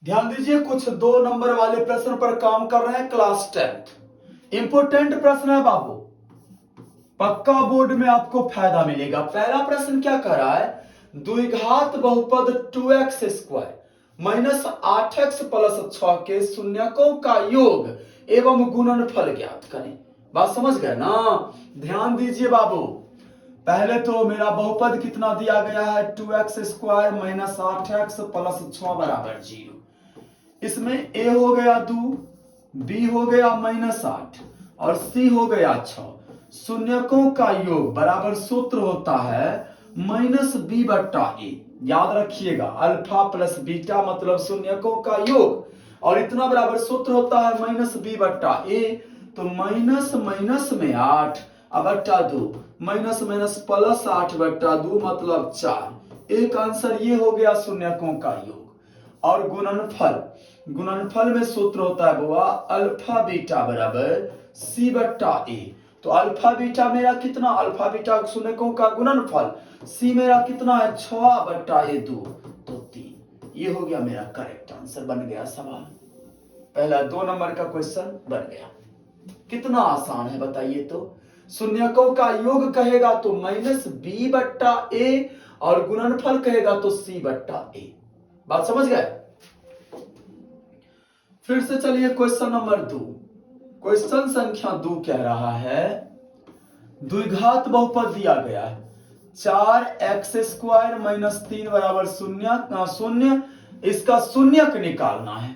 ध्यान दीजिए, कुछ 2 नंबर वाले प्रश्न पर काम कर रहे हैं क्लास 10th। इंपोर्टेंट प्रश्न है बाबू, पक्का बोर्ड में आपको फायदा मिलेगा। पहला प्रश्न क्या कर रहा है, द्विघात बहुपद 2x square minus 8x plus 6 के शून्यकों का योग एवं गुणनफल ज्ञात करें। बात समझ गए ना? ध्यान दीजिए बाबू, पहले तो मेरा बहुपद कितना दिया गया है, 2x square minus 8x plus 6 बराबर 0। इसमें a हो गया 2, b हो गया -8 और c हो गया 6। शून्यकों का योग बराबर सूत्र होता है -b बट्टा a। याद रखिएगा, अल्फा प्लस बीटा मतलब शून्यकों का योग, और इतना बराबर सूत्र होता है -b बट्टा a। तो माइनस माइनस में 8 बट्टा 2, माइनस माइनस प्लस 8 बट्टा 2 मतलब 4। एक आंसर ये हो गया शून्यकों का योग। और गुणनफल, गुणनफल में सूत्र होता है बुआ अल्फा बीटा बराबर सी बट्टा ए। तो अल्फा बीटा मेरा कितना, अल्फा बीटा शून्यकों का गुणनफल, सी मेरा कितना है 6 बट्टा ए 2 तो 3। ये हो गया मेरा करेक्ट आंसर, बन गया सवाल। पहला 2 नंबर का क्वेश्चन बन गया। कितना आसान है बताइए तो। शून्यकों का योग कहेगा तो -b बट्टा ए और गुणनफल कहेगा तो c बट्टा ए। बात समझ गए? फिर से चलिए क्वेश्चन नंबर 2। क्वेश्चन संख्या 2 कह रहा है, द्विघात बहुपद दिया गया है 4x स्क्वायर माइनस 3 बराबर शून्य, इसका शून्यक निकालना है।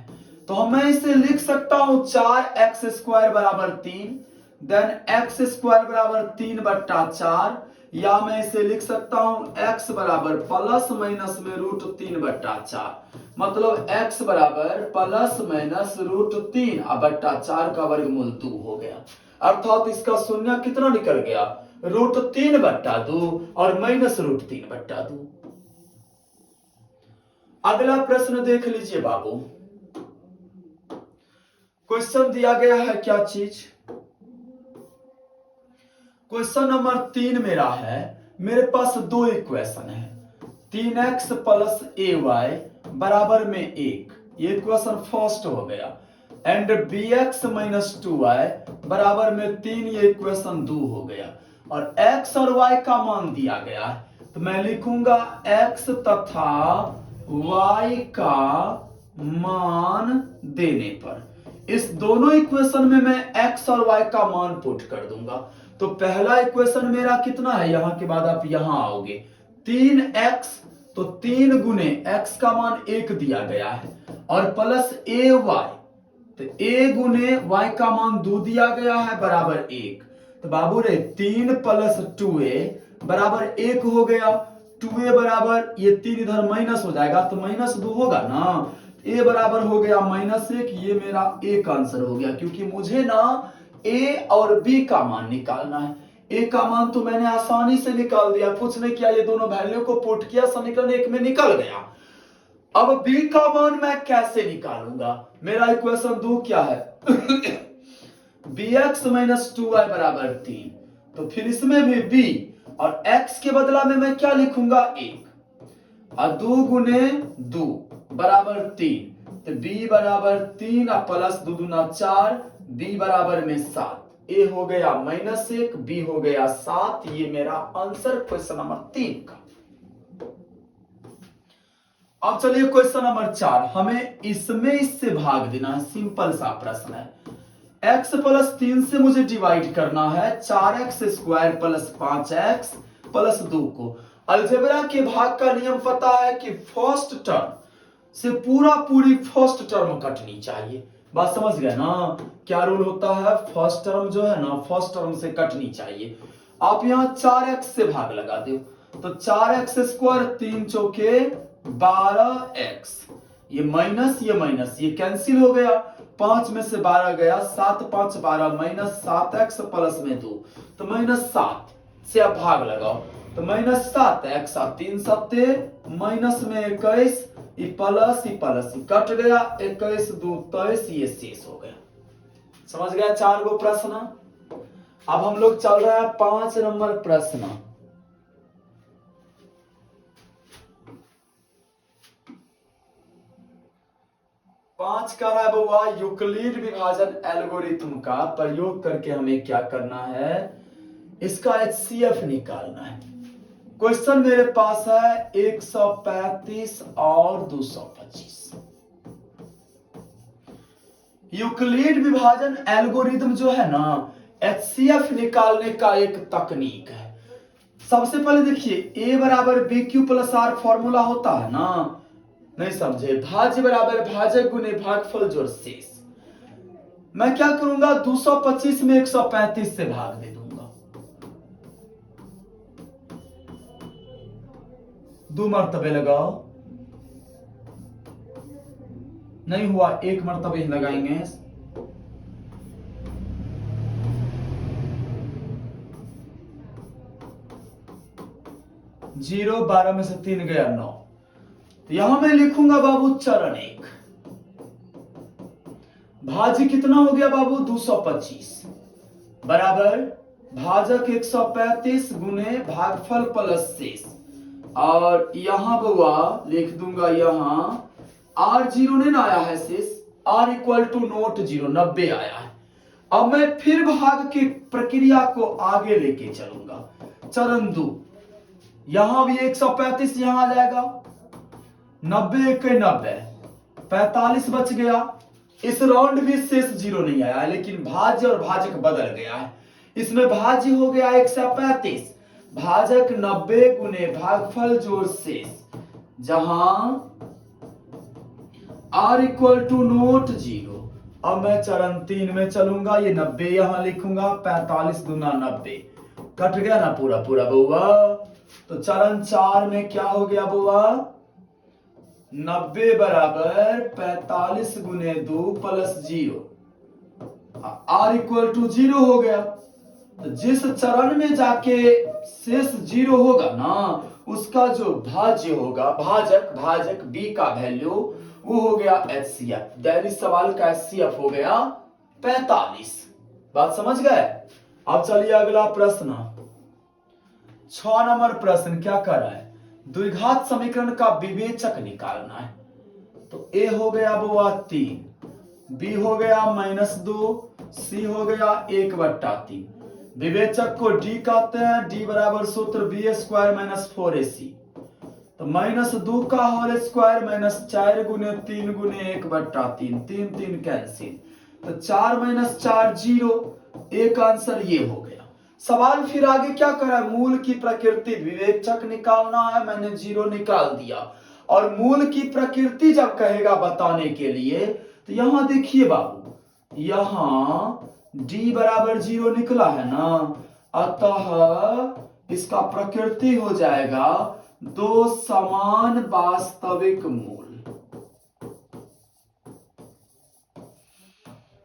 तो मैं इसे लिख सकता हूं 4x स्क्वायर बराबर 3, देन x स्क्वायर बराबर 3 बट्टा 4, या मैं इसे लिख सकता हूं x बराबर प्लस माइनस में रूट 3 बट्टा 4, मतलब x बराबर प्लस माइनस रूट 3 बट्टा 4 का वर्गमूल 2 हो गया। अर्थात इसका शून्य कितना निकल गया, रूट 3 बट्टा 2 और माइनस रूट 3 बट्टा 2। अगला प्रश्न देख लीजिए बाबू। क्वेश्चन दिया गया है क्या चीज, क्वेश्चन नंबर 3 मेरा है, मेरे पास 2 इक्वेशन है, 3x प्लस ए वाई बराबर में 1, ये इक्वेशन फर्स्ट हो गया, एंड bx माइनस 2y बराबर में 3, ये इक्वेशन 2 हो गया। और x और y का मान दिया गया है, तो मैं लिखूंगा x तथा y का मान देने पर इस दोनों इक्वेशन में मैं x और y का मान पुट कर दूंगा। तो पहला इक्वेशन मेरा कितना है, यहां के बाद आप यहां आओगे 3x, तो 3 गुने x का मान 1 दिया गया है, और प्लस ए वाई, तो a गुने y का मान 2 दिया गया है बराबर 1। तो बाबू रे 3 प्लस 2a बराबर 1 हो गया। 2a बराबर, ये 3 इधर माइनस हो जाएगा तो -2 होगा ना, a बराबर हो गया -1। ये मेरा एक आंसर हो गया, क्योंकि मुझे ना a और b का मान निकालना है। a का मान तो मैंने आसानी से निकाल दिया, कुछ नहीं किया, ये दोनों वैल्यू को पुट किया, समीकरण 1 में निकल गया। अब b का मान मैं कैसे निकालूंगा, मेरा इक्वेशन 2 क्या है bx माइनस 2y बराबर 3, तो फिर इसमें भी b और x के बदला में मैं क्या लिखूंगा 1, और 2 गुने 2 बराबर 3, तो b बराबर 3 और प्लस 2 दूना 4, b बराबर में 7, a हो गया -1, b हो गया 7। ये मेरा आंसर क्वेश्चन नंबर 3 का। अब चलिए क्वेश्चन नंबर 4, हमें इसमें इससे भाग देना है, सिंपल सा प्रश्न है। x प्लस 3 से मुझे डिवाइड करना है 4x square plus 5x plus 2 को। अलजेब्रा के भाग का नियम पता है कि फर्स्ट टर्म से पूरी फर्स्ट टर्म कटनी चाहिए। बात समझ गए ना, क्या रूल होता है, फर्स्ट टर्म जो है ना फर्स्ट टर्म से कटनी चाहिए। आप यहां 4x से भाग लगा दो, तो 4x स्क्वायर 3 चौके 12x, ये माइनस ये कैंसिल हो गया, 5 में से 12 गया, 7 5 12 -7x प्लस में 2, तो -7 से आप भाग लगाओ, तो -7x और 3 सत्ते माइनस में 21, ये प्लस कट गया, 21 2 23, ये शेष हो गया। समझ गया 4 गो प्रश्न। अब हम लोग चल रहा है 5 नंबर प्रश्न। 5 का है बुआ यूक्लिड विभाजन एल्गोरिथम का प्रयोग करके हमें क्या करना है, इसका HCF निकालना है। क्वेश्चन मेरे पास है 135 और 225। यूक्लिड विभाजन एल्गोरिथम जो है ना, HCF निकालने का एक तकनीक है। सबसे पहले देखिए a बराबर B Q plus R formula होता है ना, नहीं समझे, भाज्य बराबर भाजक गुने भागफल जोड़ शेष। मैं क्या करूंगा, 225 में 135 से भाग दे दूंगा, 2 मरतबे लगाओ, नहीं हुआ 1 मरतबे ही लगाएंगे। 0 12 में से 3 गया 9। तो यहां मैं लिखूंगा बाबू चरण 1, भाज्य कितना हो गया बाबू 225 बराबर भाजक 135 गुने भागफल प्लस शेष। और यहां बुआ लिख दूंगा, यहां r 0 नहीं ना आया है शेष, r इक्वल टू नोट 0 90 आया है। अब मैं फिर भाग की प्रक्रिया को आगे लेके चलूंगा। चरण 2, यहां भी 135 यहां आ जाएगा, 90 1 90 45 बच गया। इस राउंड में शेष 0 नहीं आया, लेकिन भाज्य और भाजक बदल गया है। इसमें भाज्य हो गया 135, भाजक 90 गुने भागफल जोड़ शेष, जहां r इक्वल टू नोट 0। अब मैं चरण 3 में चलूंगा, ये 90 यहां लिखूंगा, 45 गुना 90 कट गया ना पूरा पूरा बुआ। तो चरण 4 में क्या हो गया बुआ, 90 बराबर 45 गुने 2 प्लस 0, r इक्वल टू 0 हो गया। तो जिस चरण में जाके शेष 0 होगा ना, उसका जो भाज्य होगा, भाजक भाजक b का वैल्यू वो हो गया HCF। दैनिक सवाल का HCF हो गया 45। बात समझ गए। अब चलिए अगला प्रश्न, 6 नंबर प्रश्न क्या कर रहा है, द्विघात समीकरण का विवेचक निकालना है। तो a हो गया बुआ 3, b हो गया -2, c हो गया 1/3। विवेचक को d कहते हैं, d बराबर सूत्र b स्क्वायर माइनस 4ac। तो -2 का होल स्क्वायर माइनस 4 गुने 3 गुने 1/3, 3 3 कैंसिल, तो 4 - 4 0, एक आंसर ये हो गया। सवाल फिर आगे क्या करा, मूल की प्रकृति विवेचक निकालना है, मैंने 0 निकाल दिया। और मूल की प्रकृति जब कहेगा बताने के लिए, तो यहां देखिए बाबू, यहां d बराबर 0 निकला है ना, अतः इसका प्रकृति हो जाएगा 2 समान वास्तविक मूल।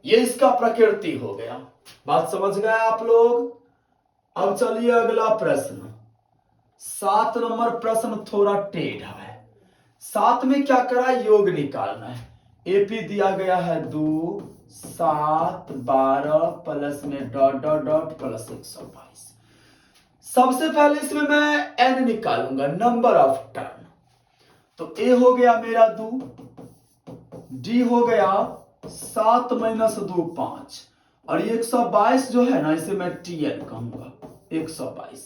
ये इसका प्रकृति हो गया। बात समझ गए आप लोग। अब चलिए अगला प्रश्न, 7 नंबर प्रश्न थोड़ा टेढ़ा है। 7 में क्या करा, योग निकालना है। एपी दिया गया है 2 7 12 प्लस में डॉट डॉट डॉट प्लस 122। सबसे पहले इसमें मैं n निकालूंगा, नंबर ऑफ टर्न। तो a हो गया मेरा 2, d हो गया 7 - 2 5, और 122 जो है ना, इसे मैं tn कहूंगा, 122।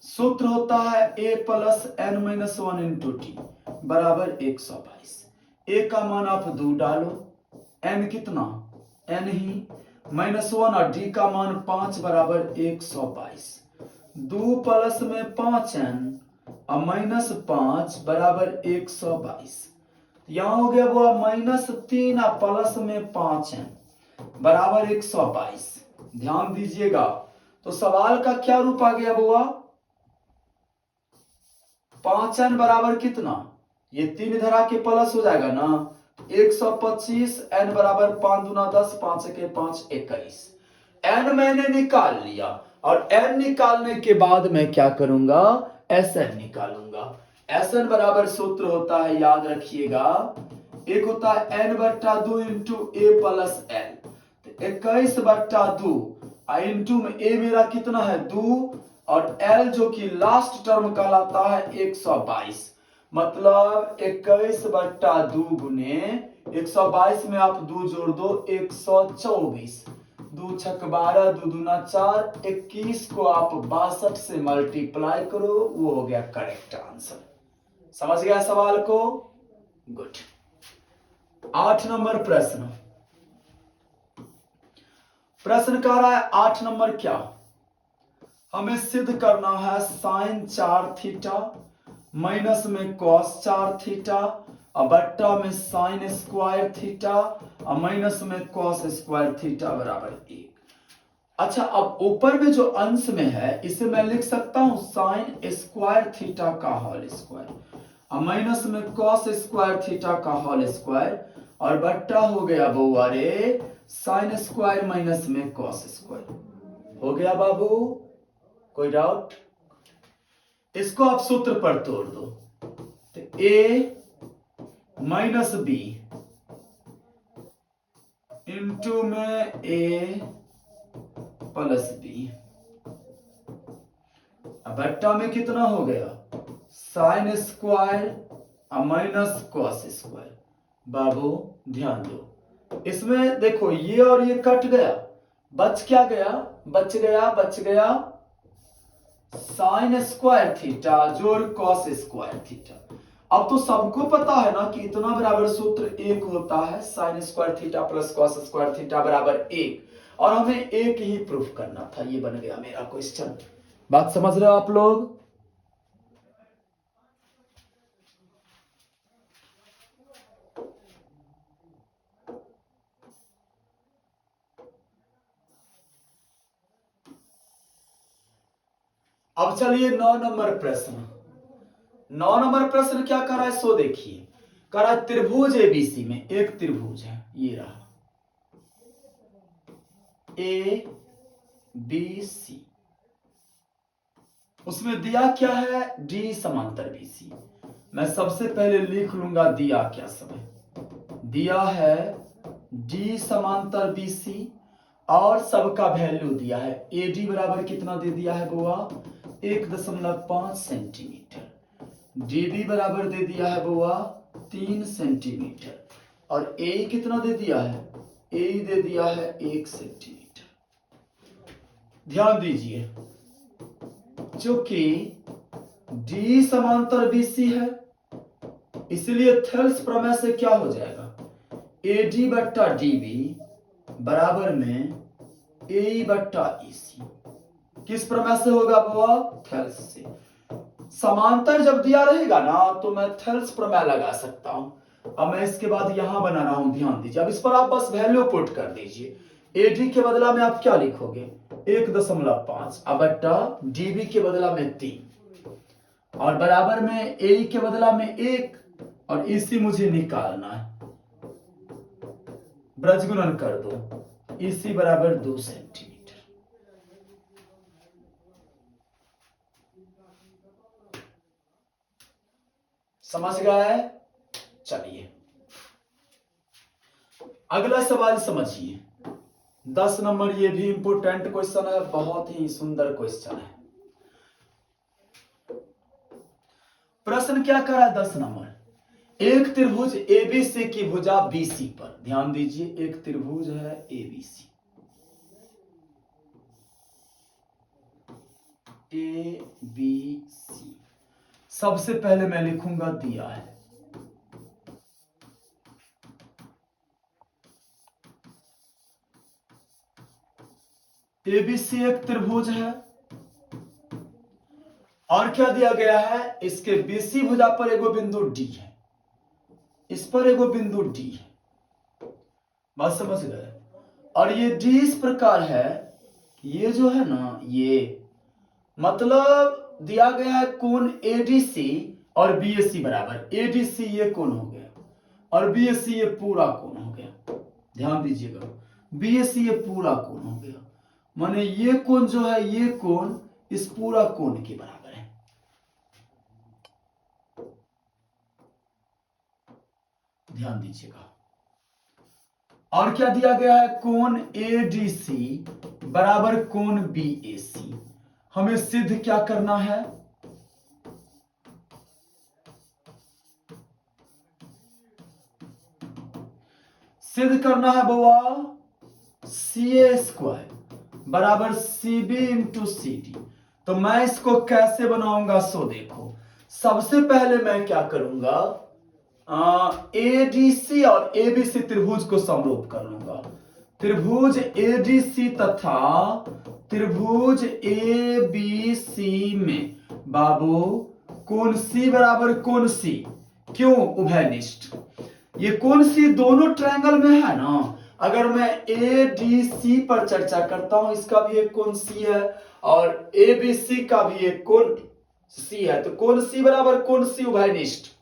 सूत्र होता है a plus n - 1 into T बराबर 122। a का मान आप 2 डालो, n कितना, n ही, -1 और d का मान 5 बराबर 122। 2 प्लस में 5n और -5 बराबर 122। यहां हो गया वो -3 और प्लस में 5n बराबर 122। ध्यान दीजिएगा। तो सवाल का क्या रूप आ गया बुआ, 5n बराबर कितना, ये 3 इधर आके प्लस हो जाएगा ना, 125। n बराबर 5 दूना 10, 5 के 5 21। n मैंने निकाल लिया, और n निकालने के बाद मैं क्या करूंगा, Sn निकालूंगा। Sn बराबर सूत्र होता है, याद रखिएगा, एक होता है n/2 into a plus l, 21/2 into में a मेरा कितना है 2, और l जो कि लास्ट टर्म कहलाता है 122, मतलब 21/2 गुने 122 में आप 2 जोड़ दो 124, 2 छक 12, 2 दूना 4, 21 को आप 62 से मल्टीप्लाई करो, वो हो गया करेक्ट आंसर। समझ गया सवाल को? गुड। 8 नंबर प्रश्न। प्रश्न कह रहा है 8 नंबर क्या, हमें सिद्ध करना है साइन 4 थीटा माइनस में कॉस 4 थीटा और बट्टा में साइन स्क्वायर थीटा और माइनस में कॉस स्क्वायर थीटा बराबर 1। अच्छा, अब ऊपर में जो अंश में है इसे मैं लिख सकता हूं साइन स्क्वायर थीटा का होल स्क्वायर और माइनस में कॉस स्क्वायर थीटा का होल स्क्वायर और बट्टा हो गया बउआ रे साइन स्क्वायर माइनस में कॉस स्क्वायर। हो गया बाबू? कोई डाउट? इसको आप सूत्र पर तोड़ दो तो a माइनस बी इंटू में a प्लस बी, बट्टा में कितना हो गया sine square minus cos square. बाबू ध्यान दो, इसमें देखो ये और ये कट गया, बच क्या गया? बच गया साइन स्क्वायर थीटा जोड़ कॉस स्क्वायर थीटा। अब तो सबको पता है ना कि इतना बराबर सूत्र 1 होता है, sine square theta plus cos square theta बराबर 1, और हमें 1 ही प्रूफ करना था। ये बन गया मेरा क्वेश्चन। बात समझ रहे हो आप लोग? अब चलिए 9 नंबर प्रश्न। 9 नंबर प्रश्न क्या कर रहा है सो देखिए। कह रहा है त्रिभुज एबीसी में एक त्रिभुज है, ये रहा ए बी सी, उसमें दिया क्या है डी समांतर बीसी। मैं सबसे पहले लिख लूंगा दिया क्या सब है। दिया है डी समांतर बीसी और सबका वैल्यू दिया है एडी बराबर कितना दे दिया है बुआ 1.5 सेंटीमीटर, डीबी बराबर दे दिया है बुआ 3 सेंटीमीटर और ए कितना दे दिया है, ए दे दिया है 1 सेंटीमीटर। ध्यान दीजिए, चूंकि डी समांतर बीसी है इसलिए थेल्स प्रमेय से क्या हो जाएगा एडी बट्टा डीबी बराबर में ए बट्टा ईसी। किस प्रमेय से होगा बुआ? थेल्स से। समांतर जब दिया रहेगा ना तो मैं थेल्स प्रमेय लगा सकता हूं। अब मैं इसके बाद यहां बना रहा हूं, ध्यान दीजिए। अब इस पर आप बस वैल्यू पुट कर दीजिए। एडी के बदला में आप क्या लिखोगे 1.5 अब बट्टा डीबी के बदला में 3 और बराबर में ए के बदला में 1 और इसी मुझे निकालना है। ब्रजगुणन कर दो, इसी बराबर 2 सेंटीमीटर। समझ गए? चलिए अगला सवाल समझिए। 10 नंबर, ये भी इंपोर्टेंट क्वेश्चन है, बहुत ही सुंदर क्वेश्चन है। प्रश्न क्या कर रहा है 10 नंबर, एक त्रिभुज एबीसी की भुजा बीसी पर, ध्यान दीजिए एक त्रिभुज है एबीसी, ए बी सी। सबसे पहले मैं लिखूंगा दिया है एबीसी एक त्रिभुज है और क्या दिया गया है इसके बीसी भुजा पर एगो बिंदु डी है, इस पर एगो बिंदु डी है। बात समझ गए? और ये डी इस प्रकार है, ये जो है ना ये मतलब दिया गया है कोण एडीसी और बीएसी बराबर, एडीसी ये कोण हो गया और बीएसी ये पूरा कोण हो गया। ध्यान दीजिएगा, बीएसी ये पूरा कोण हो गया, माने ये कोण जो है ये कोण इस पूरा कोण के बराबर है। ध्यान दीजिएगा। और क्या दिया गया है कोण एडीसी बराबर कोण बीएसी। हमें सिद्ध क्या करना है, सिद्ध करना है बुआ CA² बराबर CB इंटू CD। तो मैं इसको कैसे बनाऊंगा सो देखो, सबसे पहले मैं क्या करूंगा, ADC और ABC त्रिभुज को समरूप कर लूंगा। त्रिभुज ADC तथा त्रिभुज ABC में बाबू कोण C बराबर कोण C, क्यों उभयनिष्ठ। ये कोण C दोनों ट्रायंगल में है ना। अगर मैं ADC पर चर्चा करता हूं, इसका भी एक कोण C है और ABC का भी एक कोण C है, तो कोण C बराबर कोण C उभयनिष्ठ।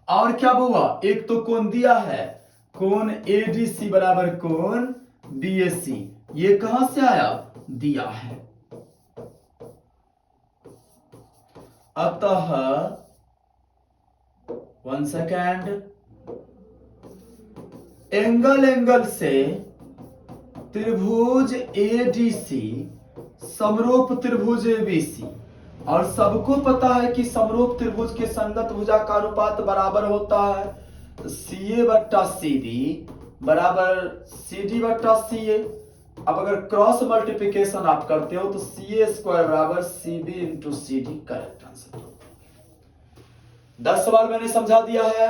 और क्या हुआ, एक तो कोण दिया है, कोण ADC बराबर कोण BAC, ये कहां से आया, दिया है। अतः 1 सेकेंड, एंगल से त्रिभुज ADC समरूप त्रिभुज ABC, और सबको पता है कि समरूप त्रिभुज के संगत भुजा का अनुपात बराबर होता है, तो CA बट्टा CD बराबर CD बट्टा CA। अब अगर क्रॉस मल्टीप्लिकेशन आप करते हो तो CA² बराबर CB into CD correct answer. 10 सवाल मैंने समझा दिया है।